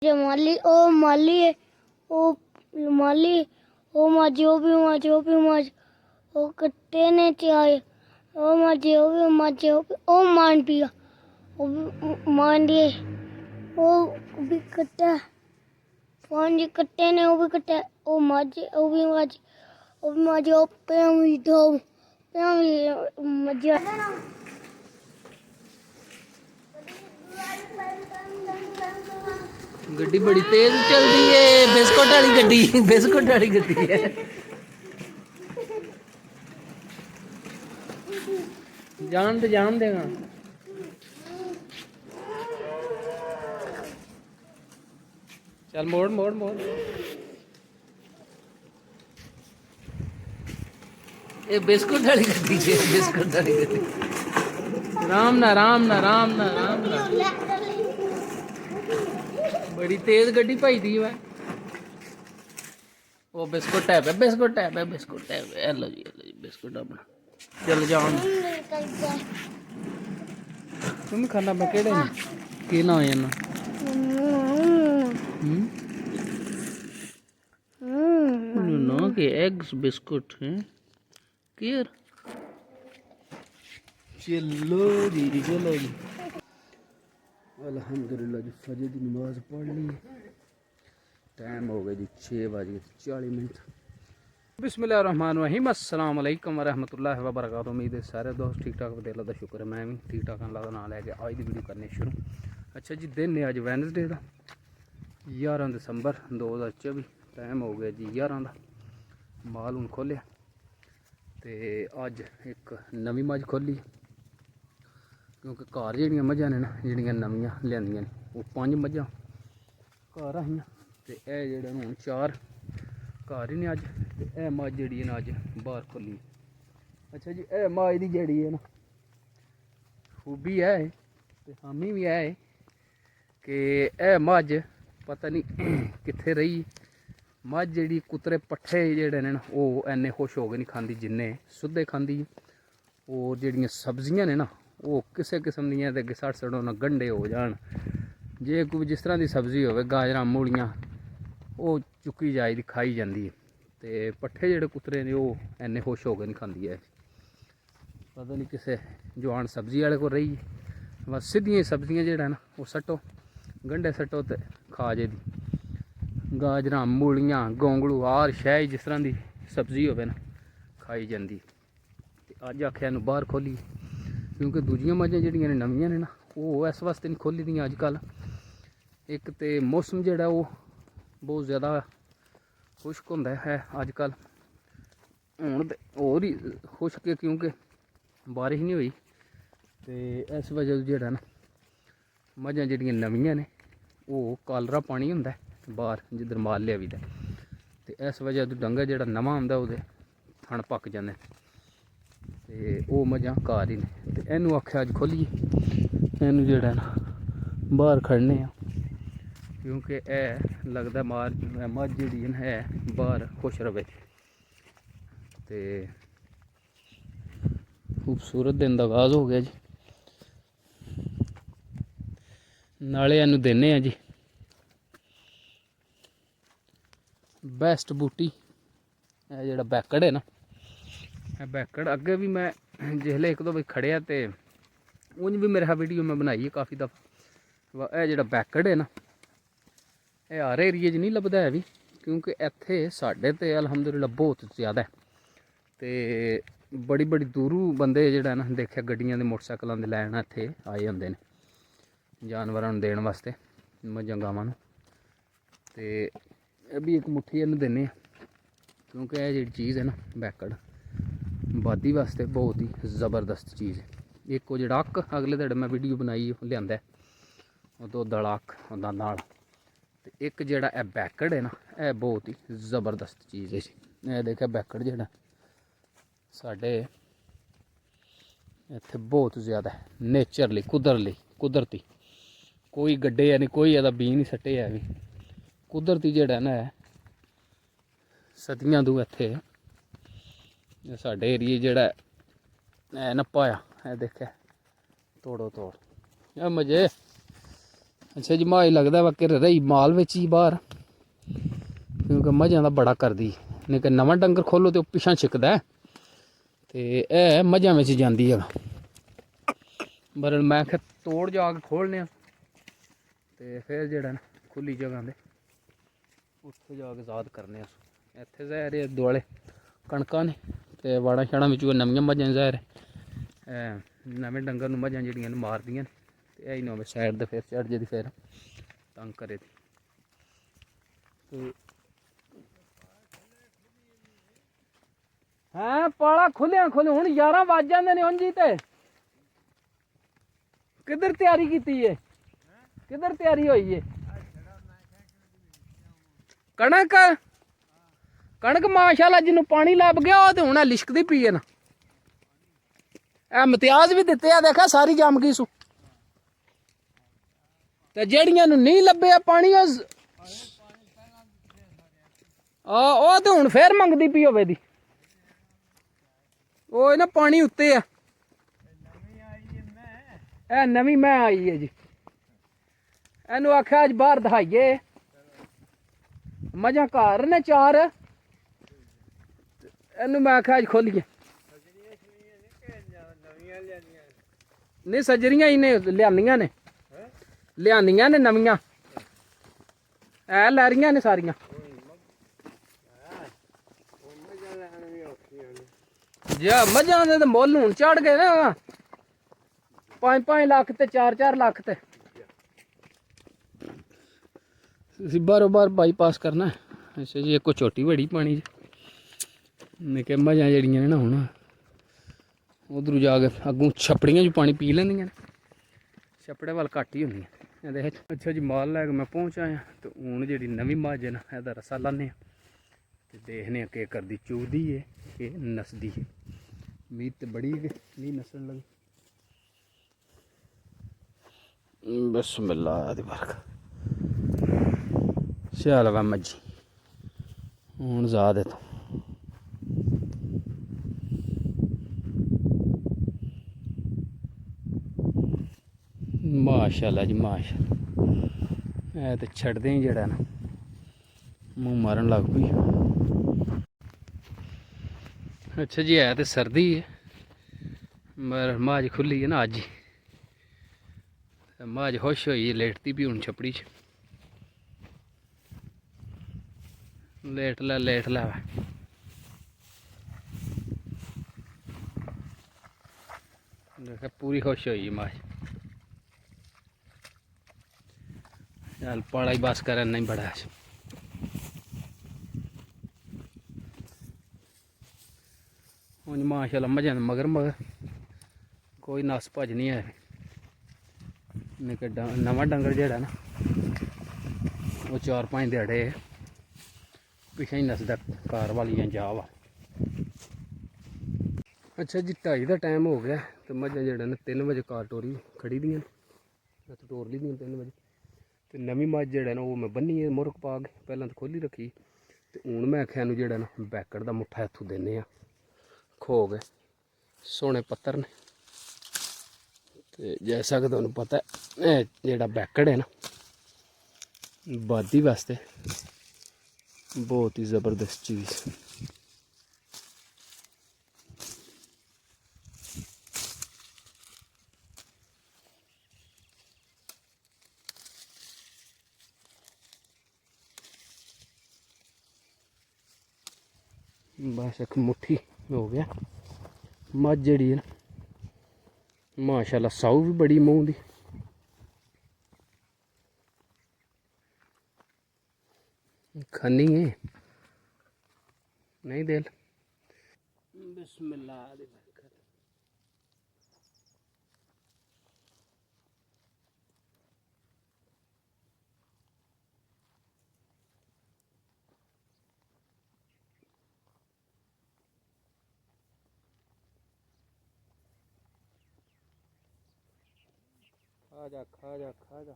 माली ओ माली ओ माली ओ माजी ओ भी माजी ओ भी माजी ओ कट्टे ने चाय ओ माजी ओ भी माजी ओ मान पिया ओ भी मान दिए ओ भी कट्टा पांच कट्टे ने ओ भी कट्टा ओ माजी ओ भी माजी ओ पे भी दो पे भी मजा गड्डी बड़ी तेज चलती है। बिस्कुट वाली गड्डी, बिस्कुट वाली गड्डी है। जान देगा। चल मोड़ मोड़ मोड़। ये बिस्कुट वाली गड्डी है, बिस्कुट वाली गड्डी। राम ना राम ना राम ना राम ना। बड़ी तेज गड्डी भाई दी है। वो बिस्कुट है पे, बिस्कुट है पे, बिस्कुट है पे। हेलो जी बिस्कुट अपना। चल जान तुम खाना मैं केड़े ने की ना होया ना ना के एग्स बिस्कुट हैं केयर। चलो जी अल्हम्दुलिल्लाह जी फजर की नमाज पढ़ ली। टाइम हो गया जी 6:40। बिस्मिल्लाहिर्रहमानिर्रहीम अस्सलाम वालेकुम वरहमतुल्लाहि वबरकातुहू। उम्मीद है सारे दोस्त ठीक ठाक अल्लाह दा शुक्र है मैं भी ठीक ठाक अल्लाह का नाम लैके आज की वीडियो करने शुरू। अच्छा जी दिन है अज वैनसडे का 11 दिसंबर 2024। टाइम हो गया जी 11 का। माल हूँ खोलिया तो अज एक नवी मझ खोली क्योंकि घर जड़ियाँ मझां ने ना जड़ियाँ नवियां लियांदियां ने वो 5 मझां घर आइयां ते जेह्ड़े हूँ 4 घर ही ने अज ते मझ जी है ना अज बाहर खोली। अच्छा जी मझ की जी है ना खूबी है ते हामी भी है कि मझ पता नहीं कित्थे रही। मझ जी कुतरे पट्ठे जेह्ड़े ने ना वो इन्ने खुश हो के नहीं खाती जिन्ने सुद्धे खाती। और जड़ियाँ सब्जियां ने ना वो किसी किस्म दियां ते सड़ सड़ोना गंढे हो जान जे कोई जिस तरह की सब्जी हो गाजरां मूलियां वो चुकी जाए दी खाई जाती है। तो पट्ठे जेह्ड़े कुतरे ने वो इन्ने खुश हो के नहीं खाती है। पता नहीं किसे जवान सब्जी वाले को रही बस सीधियां सब्जियां जेह्ड़ा ना वो सट्टो गंढे सट्टो तो खा जे दी गाजरां मूलियां गोंगलू हार शाही जिस तरह की सब्जी हो ना खाई जाती। अज आख्या बाहर खोली क्योंकि दूजियां मझां जड़ियां ने नवियां ने ना वो इस वास्ते नहीं खोली दियां अजकल। एक तो मौसम जोड़ा वो बहुत ज़्यादा खुश्क होंदा है अजकल हूँ तो होर ही खुश्क है क्योंकि बारिश नहीं हुई। तो इस वजह जोड़ा ना मझां जड़ियां नवियां ने वो कालरा पानी होंदा बाहर जिधर माल लिया भी तो इस वजह तो डंगर जोड़ा नवा आंदा वो थन पक जाते तो वो मझां घर ही ने। तो इनू आख्या अज खोलिए इनू जोड़ा ना बाहर खड़ने क्योंकि लगता मझ जी है बाहर खुश रवे। तो खूबसूरत दिन का आगाज़ हो गया जी। नाले इनू देने जी बेस्ट बूटी जोड़ा बैकड़ है ना बैकड़ अगे भी मैं जिसले एक दो बार खड़िया तो उंज भी मेरे वीडियो मैं बनाई है काफ़ी दफ़ा। यह जोड़ा बैकड़ है ना यह हर एरिए नहीं लभदा है भी क्योंकि इत्थे साढ़े तो अलहमदुलिल्लाह बहुत ज़्यादा है। तो बड़ी बड़ी दूरों बंदे जोड़ा ना देखा गड्डियां दे मोटरसाइकिलों के लैन इत्थे आए होंदे ने जानवरों देने वास्ते मझां गावां नूं। ते भी एक मुट्ठी इन्हूं दिन्ने क्योंकि यह जी चीज़ है ना बैकड़ बादी वास्ते बहुत ही ज़बरदस्त चीज़ है। एक वो जोड़ा अक्क अगले दिन मैं वीडियो बनाई लिया दुद्ध वाला अक्क होंदा नाल। तो एक जोड़ा बैकड़ है ना यह बहुत ही ज़बरदस्त चीज़ है जी। यह देखा बैकड़ जोड़ा साढ़े इत्थे बहुत ज़्यादा है नेचरली कुदरती कोई गड्ढे यानी कोई एदा बी नहीं सट्टे है भी कुदरती जोड़ा ना है सदियां तू इत्थे साढ़े एरिए जोड़ा है नप्पा आ देखे तोड़ो तोड़ मजे ਅੱਛਾ ਜੀ ਮਾਝ ਲੱਗਦਾ ਵਾ ਕਿ ਰਹੀ ਮਾਲ ਵਿੱਚ ਹੀ ਬਾਹਰ, ਕਿਉਂਕਿ ਮੱਝਾਂ ਦਾ ਬੜਾ ਕਰਦੀ, ਨਹੀਂ ਕਿ ਨਵਾਂ ਡੰਗਰ ਖੋਲੋ ਤੇ ਉਹ ਪਿਛਾਂ ਛਿਕਦਾ ਤੇ ਇਹ ਮੱਝਾਂ ਵਿੱਚ ਜਾਂਦੀ ਹੈਗਾ। ਪਰ ਮੈਂ ਕਿਹਾ ਤੋੜ ਜਾ ਕੇ ਖੋਲ੍ਹਨੇ ਆ ਤੇ ਫਿਰ ਜਿਹੜਾ ਨਾ ਖੁੱਲੀ ਜਗ੍ਹਾ ਤੇ ਉੱਥੇ ਜਾ ਕੇ ਆਜ਼ਾਦ ਕਰਨੇ ਆ। ਇੱਥੇ ਜ਼ਹਿਰ ਦੁਆਲੇ ਕਣਕਾਂ ਨੇ ਤੇ ਵਾੜਾਂ ਛਾੜਾਂ ਵਿੱਚ ਨਵੀਆਂ ਮੱਝਾਂ ਜ਼ਹਿਰ ਨਵੇਂ ਡੰਗਰ ਨੂੰ ਮੱਝਾਂ ਜਿਹੜੀਆਂ ਨੂੰ ਮਾਰਦੀਆਂ ਨੇ ਤੇ ਇਹ ਨਵੇਂ ਸਾਈਡ ਤੇ ਫਿਰ ਚੜ੍ਹ ਜੇ ਫਿਰ ਤੰਗ ਕਰੇ ਤੇ ਹਾਂ ਪਾਲਾ ਖੁੱਲਿਆ ਹੁਣ 11 ਵੱਜ ਜਾਂਦੇ ਨੇ ਉਂਝ ਹੀ ਤੇ ਕਿੱਧਰ ਤਿਆਰੀ ਕੀਤੀ ਏ, ਕਿੱਧਰ ਤਿਆਰੀ ਹੋਈ ਏ? ਕਣਕ ਕਣਕ ਮਾਸ਼ਾਅੱਲਾ ਜਿਹਨੂੰ ਪਾਣੀ ਲੱਭ ਗਿਆ ਉਹ ਤੇ ਹੁਣ ਲਿਸ਼ਕਦੀ ਪਈ ਏ ਨਾ। ਇਹ ਇਮਤਿਆਜ਼ ਵੀ ਦਿੱਤੇ ਆ, ਦੇਖਾ ਸਾਰੀ ਜੰਮ ਗਈ ਸੂ ਤੇ ਜਿਹੜੀਆਂ ਨੂੰ ਨਹੀਂ ਲੱਭਿਆ ਪਾਣੀ ਉਹ ਤੇ ਹੁਣ ਫੇਰ ਮੰਗਦੀ ਪਈ ਹੋਵੇ ਦੀ। ਉਹ ਨਾ ਪਾਣੀ ਉੱਤੇ ਆ, ਇਹ ਨਵੀਂ ਮੈਂ ਆਈ ਹੈ ਜੀ। ਇਹਨੂੰ ਆਖਿਆ ਅੱਜ ਬਾਹਰ ਦਹਾਈਏ, ਮੱਝਾਂ ਘਰ ਨੇ 4, ਇਹਨੂੰ ਮੈਂ ਆਖਿਆ ਅੱਜ ਖੋਲੀਏ। ਨਹੀਂ ਸਜਰੀਆਂ ਹੀ ਨੇ ਲਿਆਂਦੀਆਂ ਨੇ, ਲਿਆਂਦੀਆਂ ਨੇ ਨਵੀਆਂ, ਐ ਲੈ ਰਹੀਆਂ ਨੇ ਸਾਰੀਆਂ। ਜਾ ਮੱਝਾਂ ਦੇ ਤਾਂ ਮੁੱਲ ਹੁਣ ਚੜ ਗਏ ਨਾ 5-5 ਲੱਖ ਤੇ 4-4 ਲੱਖ ਤੇ। ਤੁਸੀਂ ਬਾਰੋਂ ਬਾਰ ਬਾਈਪਾਸ ਕਰਨਾ। ਅੱਛਾ ਜੀ ਇੱਕ ਛੋਟੀ ਬੜੀ ਪਾਣੀ ਨਿੱਕੇ ਮੱਝਾਂ ਜਿਹੜੀਆਂ ਨੇ ਨਾ ਹੁਣ ਉਧਰੋਂ ਜਾ ਕੇ ਅੱਗੋਂ ਛੱਪੜੀਆਂ 'ਚ ਪਾਣੀ ਪੀ ਲੈਂਦੀਆਂ ਨੇ, ਛੱਪੜੇ ਵੱਲ ਘੱਟ ਹੀ ਹੁੰਦੀਆਂ ਇਹਦੇ ਵਿੱਚ। ਅੱਛਾ ਜੀ ਮਾਲ ਲੈ ਕੇ ਮੈਂ ਪਹੁੰਚ ਆਇਆ ਤੇ ਹੁਣ ਜਿਹੜੀ ਨਵੀਂ ਮੱਝ ਹੈ ਨਾ ਇਹਦਾ ਰਸਾ ਲਾਉਂਦੇ ਹਾਂ ਤੇ ਦੇਖਦੇ ਹਾਂ ਕਿ ਕਰਦੀ ਚੂਦੀ ਹੈ ਕਿ ਨਸਦੀ ਹੈ। ਉਮੀਦ ਤੇ ਬੜੀ ਹੈ ਨਹੀਂ ਨਸਣ ਲੱਗੀ। ਬਿਸਮਿल्लाह ਦੀ ਬਰਕਤ। ਚੱਲ ਵਾ ਮੱਝੀ ਹੁਣ ਜ਼ਾਦ ਹੈ ਤੂੰ। ਮਾਸ਼ਾਅੱਲਾ ਜੀ ਮਾਸ਼ਾਅੱਲਾ। ਇਹ ਤੇ ਛੱਡਦੇ ਹੀ ਜਿਹੜਾ ਨਾ ਮੂੰਹ ਮਾਰਨ ਲੱਗ ਪਈ। ਅੱਛਾ ਜੀ ਹੈ ਤੇ ਸਰਦੀ ਹੈ ਮਰ ਮਾਝ ਖੁੱਲੀ ਹੈ ਨਾ ਅੱਜ ਹੀ, ਮਾਝ ਖੁਸ਼ ਹੋਈ ਲੇਟਦੀ ਵੀ ਹੁਣ ਛਪੜੀ 'ਚ। ਲੇਟ ਲੈ ਦੇਖਿਆ ਪੂਰੀ ਖੁਸ਼ ਹੋਈ ਮਾਝ। ਚੱਲ ਪਾਲਾ ਹੀ ਬਸ ਕਰਨ ਨਹੀਂ ਬੜਾ ਹੁਣ ਮਾਸ਼ਾਅੱਲਾ ਮੱਝਾਂ ਮਗਰ ਕੋਈ ਨਸ ਭੱਜ ਨਹੀਂ ਹੈ। ਨਿੱਕੇ ਨਵਾਂ ਡੰਗਰ ਜਿਹੜਾ ਨਾ ਉਹ 4-5 ਦਿਹਾੜੇ ਪਿਛੇ ਹੀ ਨਸਦਾ ਕਾਰ ਵਾਲੀਆਂ ਜਾ ਵਾ। ਅੱਛਾ ਜੀ 2:30 ਦਾ ਟਾਈਮ ਹੋ ਗਿਆ ਤੇ ਮੱਝਾਂ ਜਿਹੜਾ ਨਾ 3 ਵਜੇ ਕਾਰ ਟੋਰੀ ਖੜੀ ਦੀਆਂ ਨੇ, ਟੋਰ ਲਈ ਦੀਆਂ 3 ਵਜੇ ਤੇ ਨਵੀਂ ਮੱਝ ਜਿਹੜਾ ਨਾ ਉਹ ਮੈਂ ਬੰਨੀ ਹੈ ਮੁਰਕ ਪਾ ਕੇ, ਪਹਿਲਾਂ ਤਾਂ ਖੋਲੀ ਰੱਖੀ ਤੇ ਹੁਣ ਮੈਂ ਆਖਿਆ ਨੂੰ ਜਿਹੜਾ ਨਾ ਬੈਕੜ ਦਾ ਮੁੱਠਾ ਇੱਥੋਂ ਦਿੰਦੇ ਆ ਖੋ ਗਏ ਸੋਹਣੇ ਪੱਤਰ ਨੇ। ਤੇ ਜੈਸਾ ਕਿ ਤੁਹਾਨੂੰ ਪਤਾ ਇਹ ਜਿਹੜਾ ਬੈਕੜ ਹੈ ਨਾ ਬਾਦੀ ਵਾਸਤੇ ਬਹੁਤ ਹੀ ਜ਼ਬਰਦਸਤ ਚੀਜ਼। बस एक मुट्ठी हो गया मझ जड़ी है ना माशाल्लाह साऊ भी बड़ी मूँह दी। खानी है नहीं दिल। बिस्मिल्लाह दी बरकत। खा जा खा जा खा जा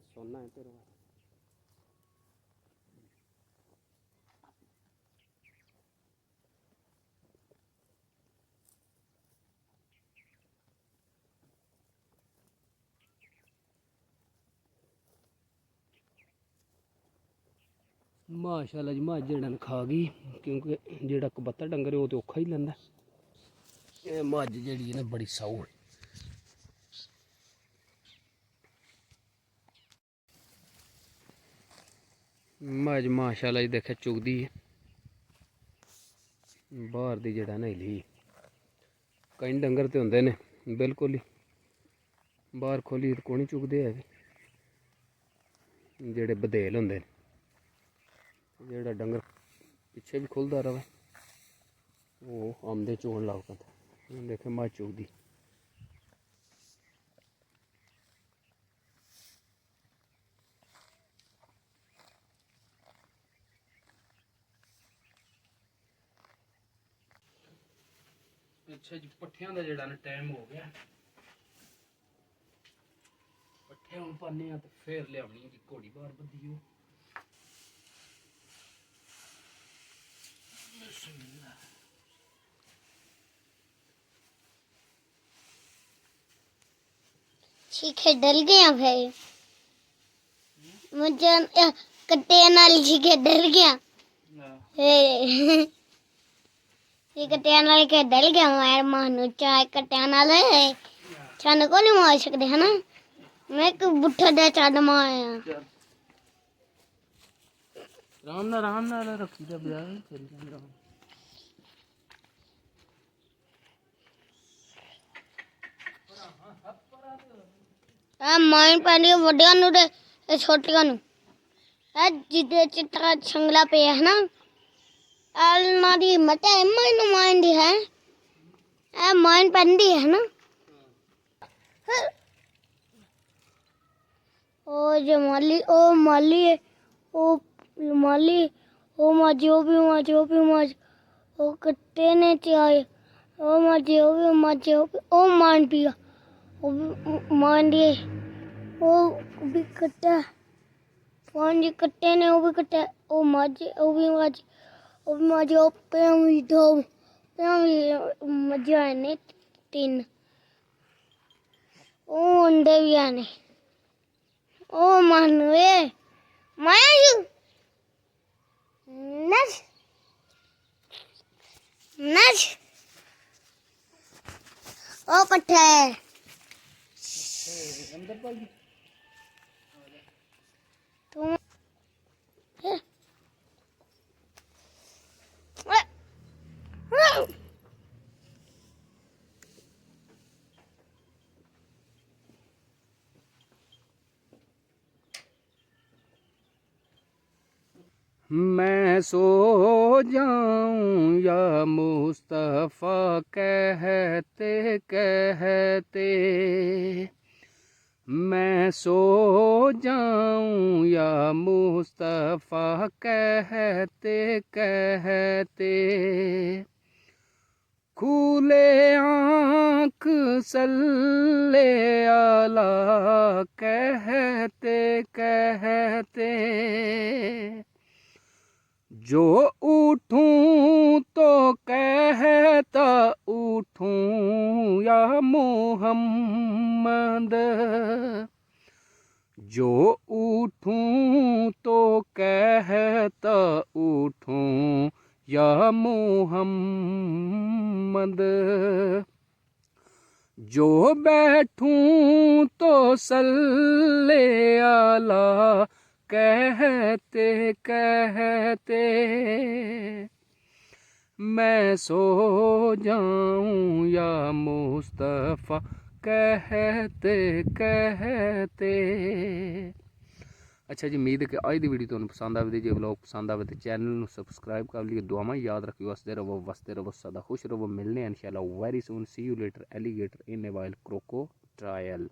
सोना है तेरे। माशाल्लाह जी मझ जेड़ा न खा गई क्योंकि जेड़ा कबत्ता डंगर है वो तो औखा ही लैंदा। ये मझ जेड़ी है ना बड़ी साऊ है। मझ माशाल्लाह जी देखे चुगदी है बाहर दी जेड़ा ना हिली। कई डंगर तो होंदे ने बिल्कुल ही बाहर खोली तो कोनी चुगदे है जेड़े बदेल होंदे ने। जेड़ा डंगर पिछे भी खुलदा रवे वो आमदे चोन लाग पैंदा। देखे मझ चुगदी। अच्छा जी पट्ठियां दा जेड़ा ना टाइम हो गया। पट्ठे हुण पाने आ ते फिर लियावनी जी घोड़ी बाहर बद्धी हो। चीखे डल गया फिर मुझे कट्टे नाल चीखे डल गया। ये कट्टे नाल के डल गया मार मानो चाय कट्टे नाल चंद को नहीं मार सकते है ना। मैं को बुट्ठा दे चंद माया राम ना रखी दे बाजार चल जांदा। आ माइन पानी वड्डियां नु ते छोटियां नु आ जिदे चिट्टा छंगला पे है ना अलना दी मटे माइन दी है आ माइन पंदी है ना। ओ माली है ओ माली ओ माज ओ कट्टे ने चाय ओ माज ओ मान पिया ओ मान दिए ओ भी कट्टा पांच कट्टे ने वो भी कट्टा ओ भी माज ओ पे दो पे मजा ने तीन ओ अंडे भी आने ओ मानवे माया नच नच ओ पट्टे अंदर पाई तुम मैं सो जाऊं या मुस्तफ़ा कहते कहते। मैं सो जाऊं या मुस्तफ़ा कहते कहते। खुले आँख सल्ले आला कहते कहते। जो उठूं तो कहता उठूं या मोहम्मद। जो उठूं तो कहता उठूं या मोहम्मद। जो बैठूं तो सल्ले आला कहते कहते। मैं सो जाऊं या मुस्तफ़ा कहते कहते। अच्छा जी उम्मीद है कि अज की वीडियो तुहानू पसंद आवे। जो ब्लॉग पसंद आवे तो चैनल में सबसक्राइब कर लियो। दुआवां याद रखियो। वसते रहो सदा खुश रहो। मिलने इंशाल्लाह very soon. See you later alligator in a while crocodile.